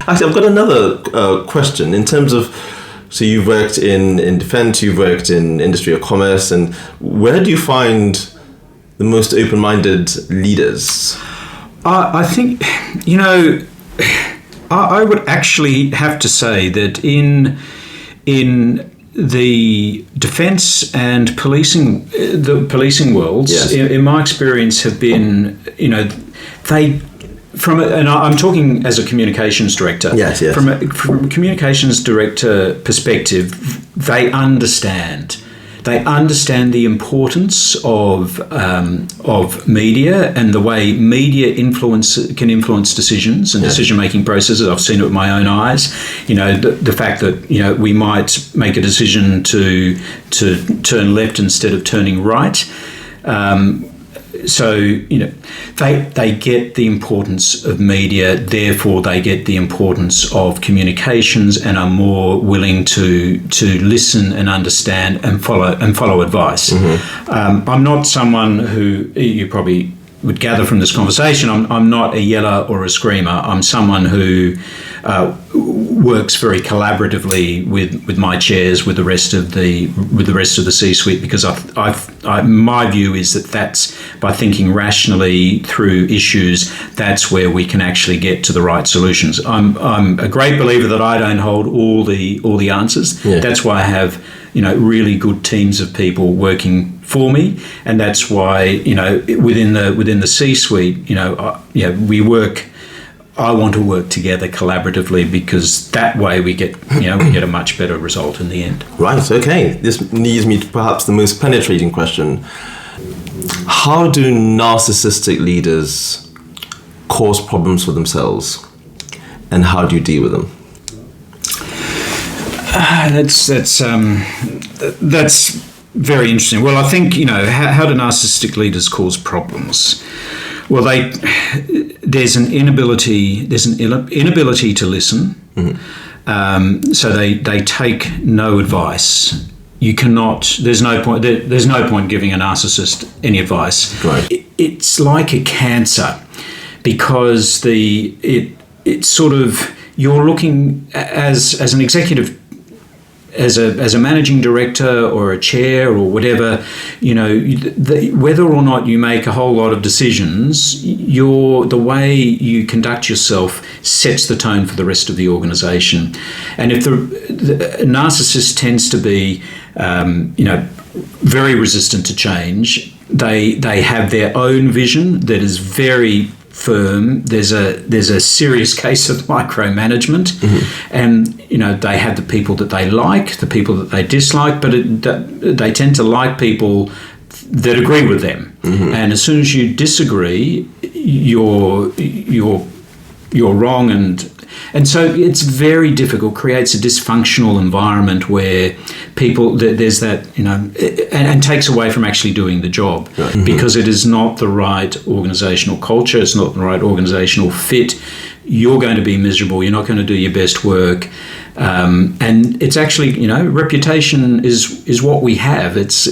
Actually, I've got another question in terms of, so you've worked in defense, you've worked in industry or commerce, and where do you find the most open-minded leaders? I think, I would actually have to say that in the defence and policing, the policing worlds, yes. in my experience, have been, and I'm talking as a communications director. Yes, yes. From a communications director perspective, they understand the importance of media and the way media can influence decisions and decision-making processes. I've seen it with my own eyes. The fact that we might make a decision to turn left instead of turning right. So they get the importance of media, therefore they get the importance of communications and are more willing to listen and understand and follow advice. Mm-hmm. I'm not someone who, you probably would gather from this conversation, I'm not a yeller or a screamer. I'm someone who works very collaboratively with my chairs, with the rest of the C-suite, because my view is that's by thinking rationally through issues, that's where we can actually get to the right solutions. I'm a great believer that I don't hold all the answers. Yeah. That's why I have really good teams of people working for me, and that's why within the C-suite, we work. I want to work together collaboratively, because that way we get a much better result in the end. Right. Okay. This leads me to perhaps the most penetrating question: how do narcissistic leaders cause problems for themselves, and how do you deal with them? That's very interesting. Well, I think how do narcissistic leaders cause problems? Well, there's an inability to listen. Mm-hmm. So they take no advice. You cannot. There's no point giving a narcissist any advice. Right. It's like a cancer, because it's sort of, you're looking as an executive, as a managing director or a chair or whatever, whether or not you make a whole lot of decisions, the way you conduct yourself sets the tone for the rest of the organisation. And if the narcissist tends to be, very resistant to change, they have their own vision that is very firm. There's a serious case of micromanagement, mm-hmm. and they have the people that they like, the people that they dislike, but they tend to like people that agree with them. Mm-hmm. And as soon as you disagree, you're wrong, and so it's very difficult. Creates a dysfunctional environment where people, there's that, and takes away from actually doing the job, right. Mm-hmm. Because it is not the right organisational culture, it's not the right organisational fit. You're going to be miserable, you're not going to do your best work. And it's actually, reputation is what we have. It's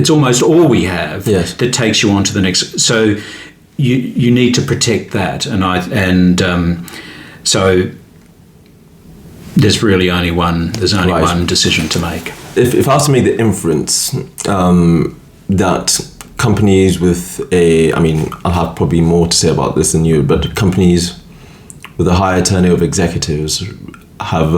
almost all we have. Yes. That takes you on to the next. So you need to protect that, so there's really only one one decision to make. If I was to make the inference that companies with I'll have probably more to say about this than you, but companies with a higher turnover of executives have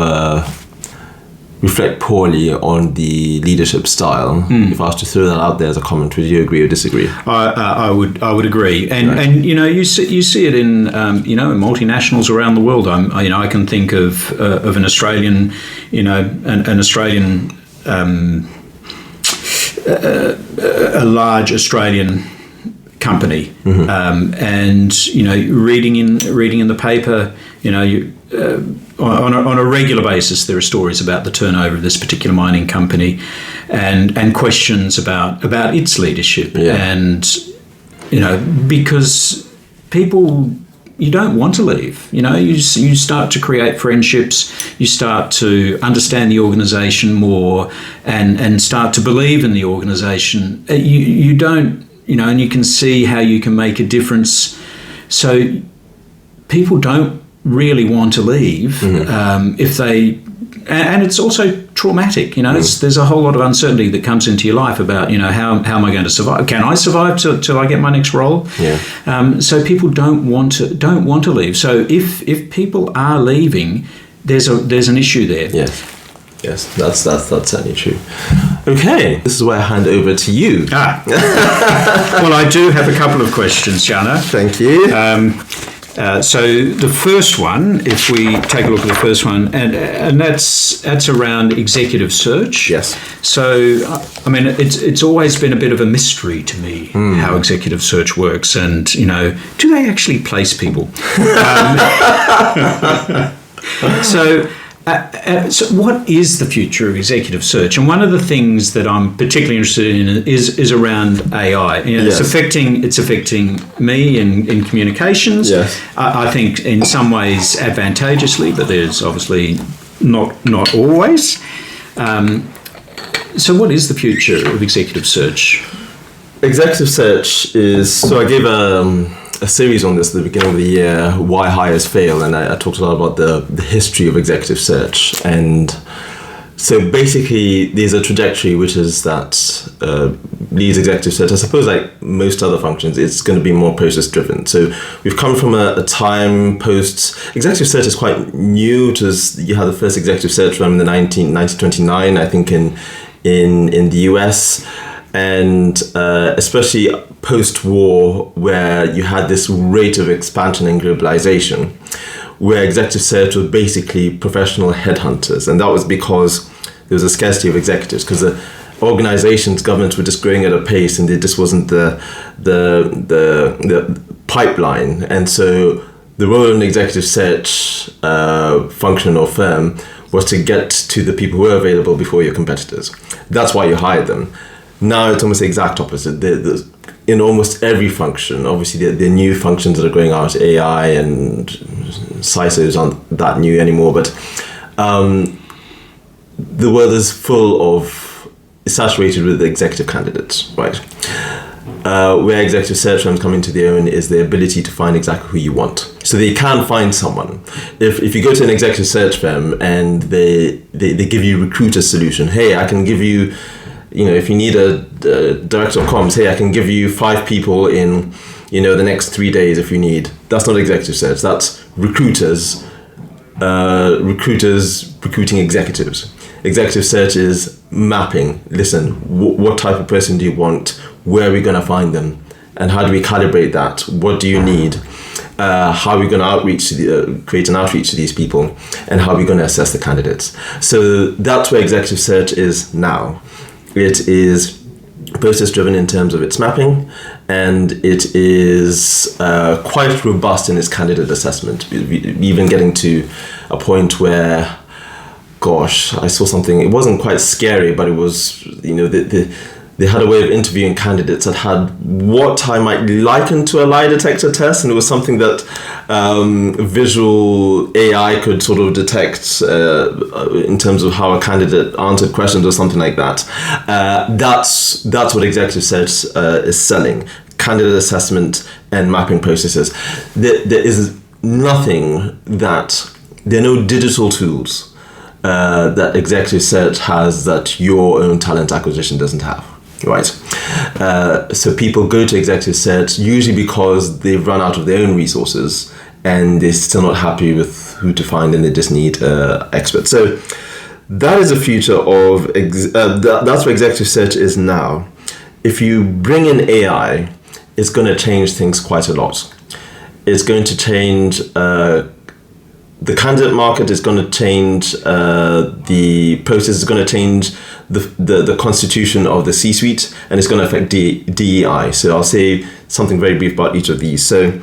reflect poorly on the leadership style. If I was to throw that out there as a comment, would you agree or disagree? I would agree, and right. And you see it in in multinationals around the world. I can think of an Australian, an Australian a large Australian company, mm-hmm. And reading in the paper, on a regular basis, there are stories about the turnover of this particular mining company, and questions about its leadership, yeah. And because people, you don't want to leave. You start to create friendships, you start to understand the organisation more, and start to believe in the organisation. You don't, and you can see how you can make a difference. So people don't really want to leave if they. And it's also traumatic, there's a whole lot of uncertainty that comes into your life about, how am I going to survive? Can I survive till I get my next role? Yeah. So people don't want to leave. So if people are leaving, there's an issue there. Yes, that's certainly true. Okay, this is where I hand over to you. Well, I do have a couple of questions, Jana. Thank you. So the first one, if we take a look at the first one, and that's around executive search. Yes. So, I mean, it's always been a bit of a mystery to me how executive search works, and do they actually place people? So what is the future of executive search? And one of the things that I'm particularly interested in is around AI. Yes. It's affecting me in communications. Yes. I think in some ways advantageously, but there's obviously not always. So what is the future of executive search? Executive search is, so I gave a series on this at the beginning of the year, Why Hires Fail, and I talked a lot about the history of executive search. And so basically there's a trajectory which is that leads executive search, I suppose like most other functions, it's going to be more process driven. So we've come from a time post, executive search is quite new. You had the first executive search firm in the 1929, I think in the US. And especially post-war, where you had this rate of expansion and globalization, where executive search was basically professional headhunters, and that was because there was a scarcity of executives, because the organizations, governments were just growing at a pace, and there just wasn't the pipeline, and so the role of an executive search function or firm was to get to the people who were available before your competitors. That's why you hired them. Now it's almost the exact opposite. In almost every function, obviously the new functions that are growing out, AI and CISOs aren't that new anymore, but the world is saturated with executive candidates, right? Where executive search firms come into their own is the ability to find exactly who you want. So they can find someone. If you go to an executive search firm and they give you a recruiter solution, hey, I can give you, if you need a director of comms, hey, I can give you 5 people in, the next 3 days if you need. That's not executive search. That's recruiters recruiting executives. Executive search is mapping. Listen, what type of person do you want? Where are we going to find them? And how do we calibrate that? What do you need? How are we going to create an outreach to these people? And how are we going to assess the candidates? So that's where executive search is now. It is process driven in terms of its mapping, and it is quite robust in its candidate assessment, even getting to a point where, gosh, I saw something, it wasn't quite scary, but it was, they had a way of interviewing candidates that had what I might liken to a lie detector test, and it was something that visual AI could sort of detect in terms of how a candidate answered questions or something like that. That's what executive search is selling: candidate assessment and mapping processes. There is nothing there are no digital tools that executive search has that your own talent acquisition doesn't have. Right. So people go to executive search usually because they've run out of their own resources and they're still not happy with who to find, and they just need experts. So that is the future of that's where executive search is now. If you bring in AI, it's going to change things quite a lot. It's going to change the candidate market, is going to change the process, is going to change the constitution of the C-suite, and it's going to affect DEI. So I'll say something very brief about each of these. So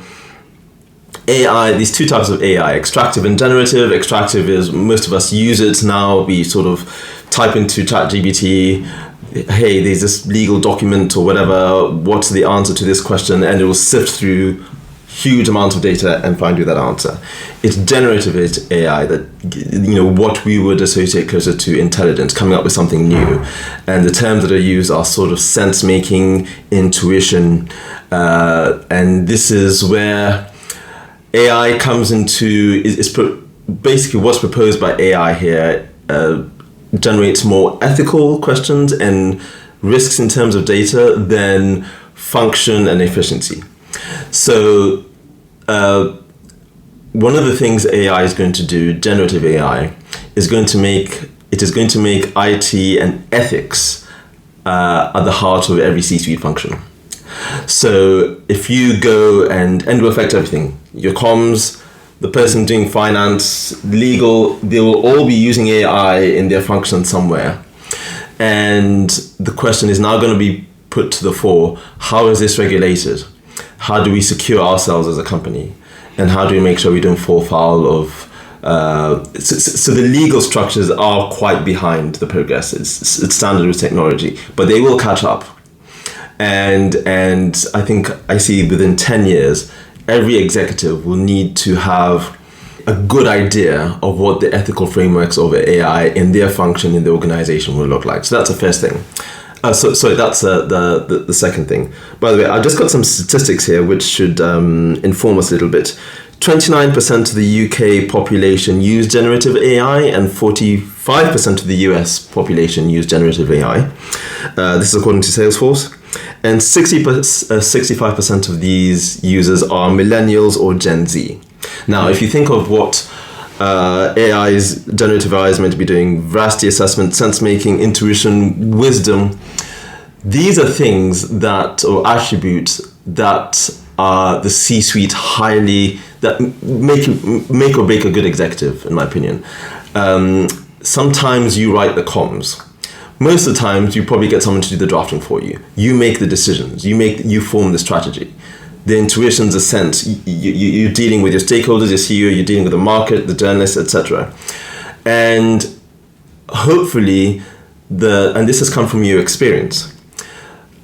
AI, these two types of AI, extractive and generative. Extractive is, most of us use it now. We sort of type into ChatGPT, hey, there's this legal document or whatever, what's the answer to this question? And it will sift through huge amounts of data and find you that answer. It's generative AI, that what we would associate closer to intelligence, coming up with something new. And the terms that are used are sort of sense making, intuition, and this is where AI comes into basically what's proposed by AI here generates more ethical questions and risks in terms of data than function and efficiency. So one of the things AI is going to do, generative AI, is going to make IT and ethics at the heart of every C-suite function. So if you go and it will affect everything, your comms, the person doing finance, legal, they will all be using AI in their function somewhere. And the question is now going to be put to the fore, how is this regulated? How do we secure ourselves as a company? And how do we make sure we don't fall foul of... So the legal structures are quite behind the progress. It's standard with technology, but they will catch up. And I think I see within 10 years, every executive will need to have a good idea of what the ethical frameworks of AI in their function in the organization will look like. So that's the first thing. So that's the second thing. By the way, I've just got some statistics here which should inform us a little bit. 29% of the UK population use generative AI and 45% of the US population use generative AI. This is according to Salesforce. And 65% of these users are millennials or Gen Z. Now, if you think of what generative AI is meant to be doing, veracity assessment, sense making, intuition, wisdom, these are things or attributes that are the C-suite that make or break a good executive, in my opinion. Sometimes you write the comms. Most of the times you probably get someone to do the drafting for you. You make the decisions. You form the strategy. The intuition's a sense. You're dealing with your stakeholders, your CEO, you're dealing with the market, the journalists, etc. And hopefully, and this has come from your experience,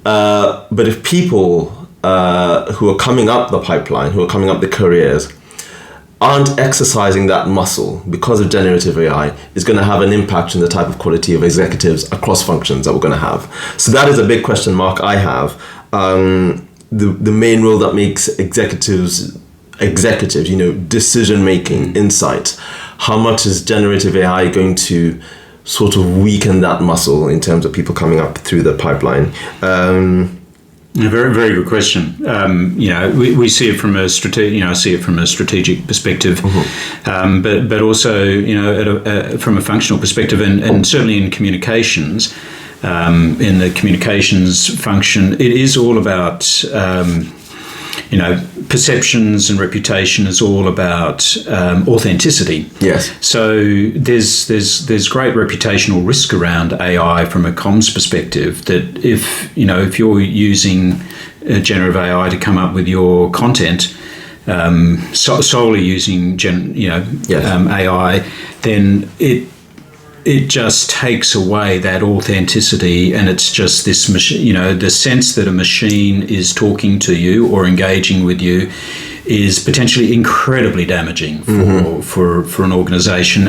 but if people who are coming up the pipeline, who are coming up the careers, aren't exercising that muscle because of generative AI, is going to have an impact on the type of quality of executives across functions that we're going to have. So that is a big question mark I have. The main role that makes executives, decision-making, insight. How much is generative AI going to sort of weaken that muscle in terms of people coming up through the pipeline? A very, very good question. We see it from a strategic perspective, but also, from a functional perspective, and certainly in communications, in the communications function, it is all about, perceptions and reputation is all about authenticity. Yes. So there's great reputational risk around AI from a comms perspective. That if you're using generative AI to come up with your content, solely using AI, then it just takes away that authenticity, and it's just this machine. The sense that a machine is talking to you or engaging with you is potentially incredibly damaging for an organisation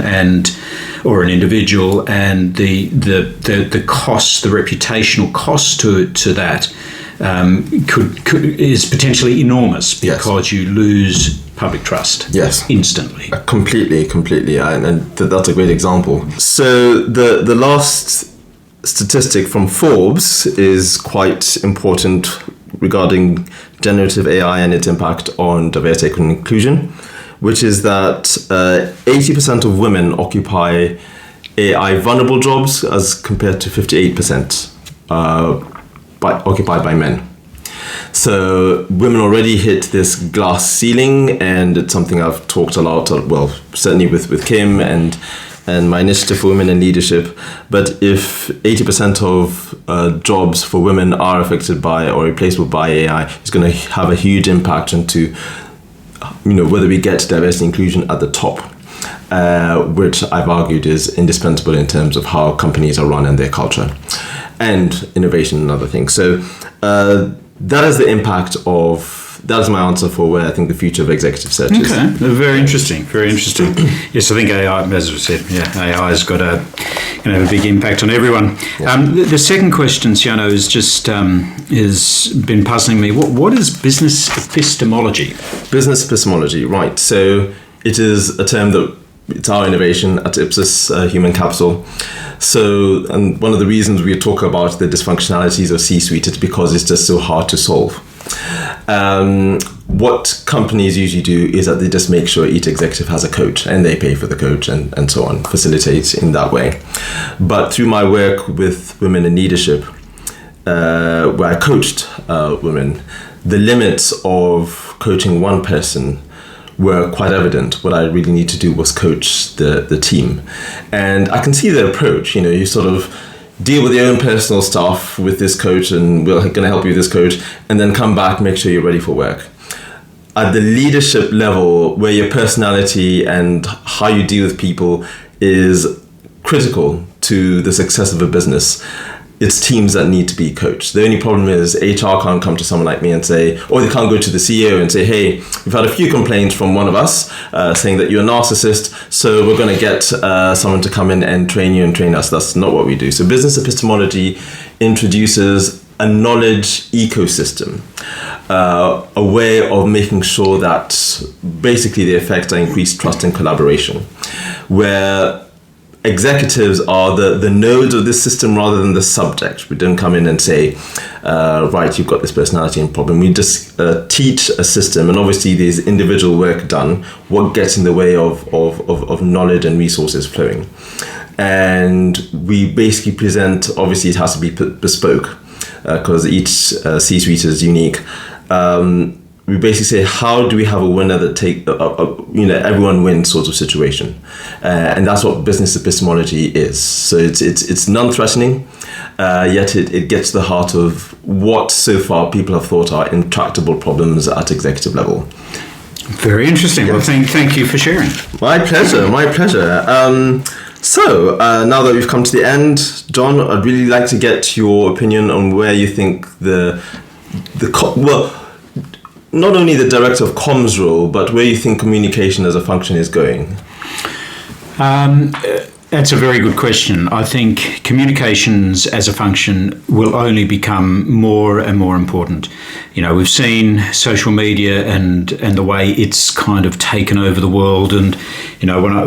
or an individual, and the cost, the reputational cost to that is potentially enormous because you lose public trust. Yes, instantly. Completely, and that's a great example. So the last statistic from Forbes is quite important regarding generative AI and its impact on diversity, equity, and inclusion, which is that 80% of women occupy AI vulnerable jobs as compared to 58% occupied by men. So women already hit this glass ceiling, and it's something I've talked a lot, certainly with Kim and my initiative for women in leadership. But if 80% of jobs for women are affected by or replaceable by AI, it's going to have a huge impact into whether we get diversity inclusion at the top, which I've argued is indispensable in terms of how companies are run and their culture, and innovation and other things. So that is the impact of. That is my answer for where I think the future of executive search is. Okay, very interesting, very interesting. Yes, I think AI, as I said, AI has got going to have a big impact on everyone. Yeah. The second question, Siano, is just has been puzzling me. What is business epistemology? Business epistemology, right. So it is a term that it's our innovation at Ipsos Human Capital. So, and one of the reasons we talk about the dysfunctionalities of C-suite is because it's just so hard to solve. What companies usually do is that they just make sure each executive has a coach and they pay for the coach and so on, facilitate in that way. But through my work with women in leadership, where I coached women, the limits of coaching one person were quite evident. What I really need to do was coach the team. And I can see the approach, you sort of deal with your own personal stuff with this coach and we're going to help you with this coach, and then come back, make sure you're ready for work. At the leadership level, where your personality and how you deal with people is critical to the success of a business, it's teams that need to be coached. The only problem is HR can't come to someone like me and say, or they can't go to the CEO and say, hey, we've had a few complaints from one of us saying that you're a narcissist, so we're going to get someone to come in and train you and train us. That's not what we do. So business epistemology introduces a knowledge ecosystem, a way of making sure that basically the effects are increased trust and collaboration, where executives are the nodes of this system rather than the subject. We don't come in and say, right, you've got this personality and problem. We just teach a system, and obviously there's individual work done, what gets in the way of knowledge and resources flowing. And we basically present, obviously it has to be bespoke, because each C-suite is unique. We basically say, how do we have a winner that everyone wins sort of situation, and that's what business epistemology is. So it's non-threatening, yet it gets to the heart of what so far people have thought are intractable problems at executive level. Very interesting. Well, thank you for sharing. My pleasure. So now that we've come to the end, John, I'd really like to get your opinion on where you think not only the director of comms role, but where you think communication as a function is going. That's a very good question. I think communications as a function will only become more and more important. We've seen social media and the way it's kind of taken over the world. And when I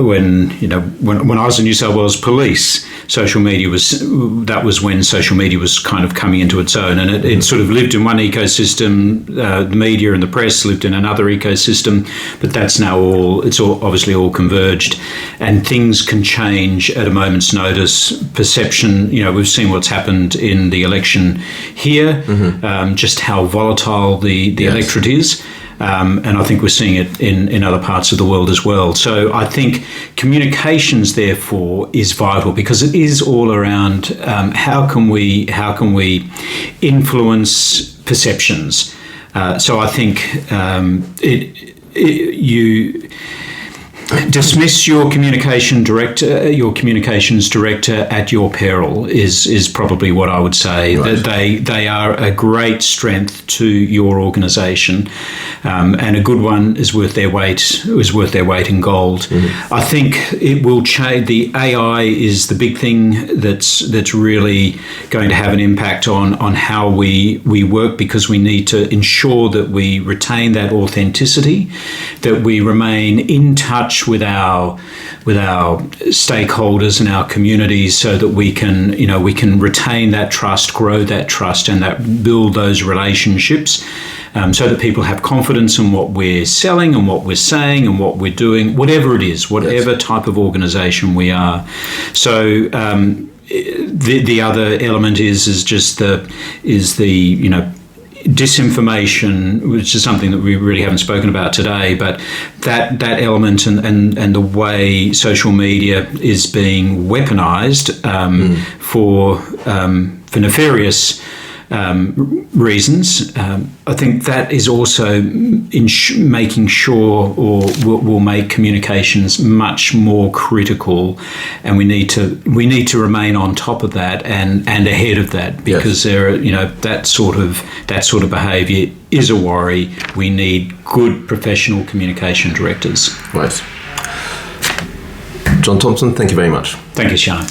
was in New South Wales Police, social media was when social media was kind of coming into its own, and it sort of lived in one ecosystem. The media and the press lived in another ecosystem, but that's now obviously all converged, and things can change at a moment's notice. Perception, we've seen what's happened in the election here, just how volatile the electorate is. And I think we're seeing it in other parts of the world as well. So I think communications, therefore, is vital, because it is all around how can we influence perceptions. So I think you dismiss your communications director at your peril is probably what I would say. Right. That they are a great strength to your organisation, and a good one is worth their weight in gold. Mm-hmm. I think it will change. The AI is the big thing that's really going to have an impact on how we work, because we need to ensure that we retain that authenticity, that we remain in touch with our stakeholders and our communities, so that we can retain that trust, grow that trust, and build those relationships, so that people have confidence in what we're selling and what we're saying and what we're doing, whatever it is, whatever type of organisation we are. So the other element is the disinformation, which is something that we really haven't spoken about today, but that element and the way social media is being weaponized for nefarious reasons. I think that is also making sure, or will make communications much more critical, and we need to remain on top of that and ahead of that, because there are, that sort of behaviour is a worry. We need good professional communication directors. Right. John Thompson, thank you very much. Thank you, Sean.